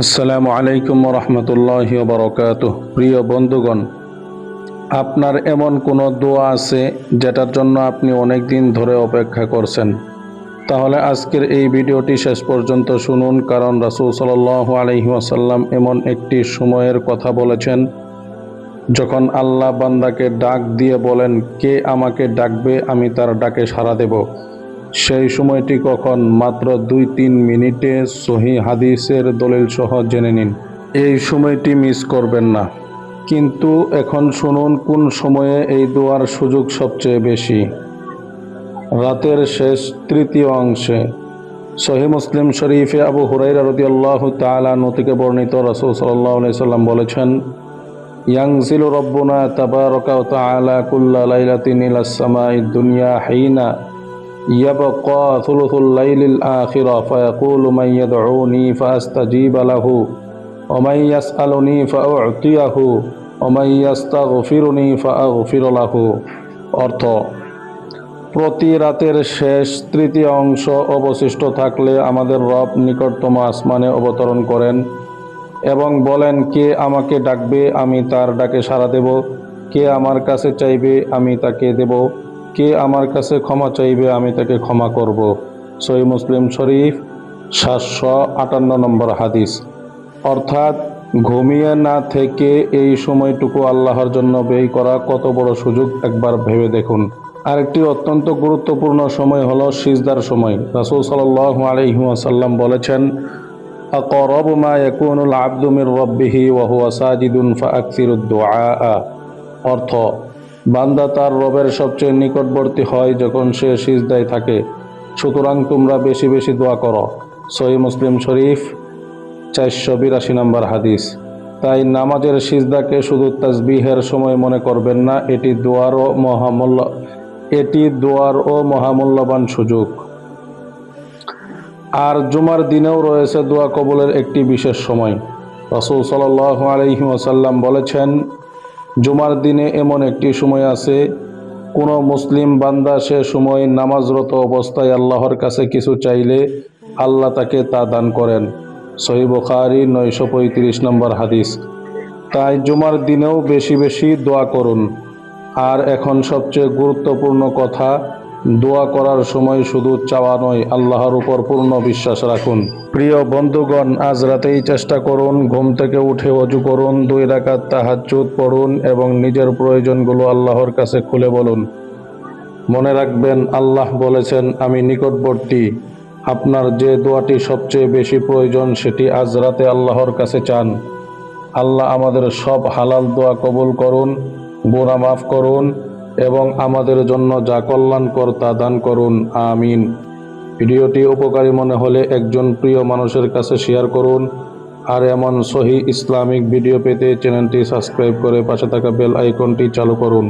আসসালামু আলাইকুম রহমতুল্লাহি ওয়া বারাকাতুহু। প্রিয় বন্ধুগণ, আপনার এমন কোনো দোয়া আছে যেটার জন্য আপনি অনেক দিন ধরে অপেক্ষা করছেন? তাহলে আজকের এই ভিডিওটি শেষ পর্যন্ত শুনুন, কারণ রাসূল সাল্লাল্লাহু আলাইহি ওয়াসাল্লাম এমন একটি সময়ের কথা বলেছেন যখন আল্লাহ বান্দাকে ডাক দিয়ে বলেন, কে আমাকে ডাকবে, আমি তার ডাকে সাড়া দেব। সেই সময়টি কখন? মাত্র 2-3 মিনিটে। সহিহ হাদিসের দলিল সহ জেনে নিন। এই সময়টি মিস করবেন না। কিন্তু এখন শুনুন কোন সময়ে এই দোয়ার সুযোগ সবচেয়ে বেশি। রাতের শেষ তৃতীয় অংশে। সহিহ মুসলিম শরীফে আবু হুরায়রা রাদিয়াল্লাহু তাআলা আনহু থেকে বর্ণিত, রাসূল সাল্লাল্লাহু আলাইহি সাল্লাম বলেছেন, ইয়ানজিলু রাব্বুনা তাবারাকা ওয়া তাআলা কুল্লা লাইলাতিন ইলাস সামাঈদ দুনিয়া হিনা ইয়াবকা থুলুথুল লাইলিল আখিরা ফায়াকুলু মান ইয়াদউনি ফাআস্তাজিবা লাহু ওয়া মান ইয়াসআলুনি ফাউ'তিয়াহু ওয়া মান ইয়াস্তাগফিরুনি ফাআগফির লাহু। অর্থ, প্রতি রাতের শেষ তৃতীয় অংশ অবশিষ্ট থাকলে আমাদের রব নিকটতম আসমানে অবতরণ করেন এবং বলেন, কে আমাকে ডাকবে, আমি তার ডাকে সাড়া দেব। কে আমার কাছে চাইবে, আমি তাকে দেব। কে আমার কাছে ক্ষমা চাইবে, আমি তাকে ক্ষমা করব। সহিহ মুসলিম শরীফ 758 নম্বর হাদিস। অর্থাৎ ঘুমিয়ে না থেকে এই সময়টুকু আল্লাহর জন্য ব্যয় করা কত বড় সুযোগ, একবার ভেবে দেখুন। আরেকটি অত্যন্ত গুরুত্বপূর্ণ সময় হলো সিজদার সময়। রাসূল সাল্লাল্লাহু আলাইহি ওয়াসাল্লাম বলেছেন, আকরাবু মা ইয়াকুনুল আবদু মির রাব্বিহি ওয়া হুয়া সাজিদুন ফাআকসিরুদ দুআআ। অর্থ, বান্দা তার রবের সবচেয়ে নিকটবর্তী হয় যখন সে সিজদায় থাকে, সুতরাং তোমরা বেশি বেশি দোয়া করো। সহিহ মুসলিম শরীফ 482 নম্বর হাদিস। তাই নামাজের সিজদাকে শুধু তাসবিহের সময় মনে করবেন না, এটি দোয়ার ও মহামূল্যবান সুযোগ। আর জুমার দিনেও রয়েছে দোয়া কবুলের একটি বিশেষ সময়। রাসূল সাল্লাল্লাহু আলাইহি ওয়াসাল্লাম বলেছেন, জুমার দিনে এমন একটি সময় আছে, কোনো মুসলিম বান্দা সে সময় নামাজরত অবস্থায় আল্লাহর কাছে কিছু চাইলে আল্লাহ তাকে তা দান করেন। সহিহ বুখারী 935 নম্বর হাদিস। তাই জুমার দিনেও বেশি বেশি দোয়া করুন। আর এখন সবচেয়ে গুরুত্বপূর্ণ কথা, দোয়া করার সময় শুধু চাওয়া নয়, আল্লাহর উপর পূর্ণ বিশ্বাস রাখুন। প্রিয় বন্ধুগণ, আজ রাতেই চেষ্টা করুন, ঘুম থেকে উঠে ওযু করুন, 2 রাকাত তাহাজ্জুদ পড়ুন এবং নিজের প্রয়োজনগুলো আল্লাহর কাছে খুলে বলুন। মনে রাখবেন, আল্লাহ বলেছেন, আমি নিকটবর্তী। আপনার যে দোয়াটি সবচেয়ে বেশি প্রয়োজন সেটি আজ রাতে আল্লাহর কাছে চান। আল্লাহ আমাদের সব হালাল দোয়া কবুল করুন, গুনাহ মাফ করুন এবং আমাদের জন্য যা কল্যাণকর তা দান করুন। আমিন। ভিডিওটি উপকারী মনে হলে একজন প্রিয় মানুষের কাছে শেয়ার করুন। আর এমন সহিহ ইসলামিক ভিডিও পেতে চ্যানেলটি সাবস্ক্রাইব করে পাশে থাকা বেল আইকনটি চালু করুন।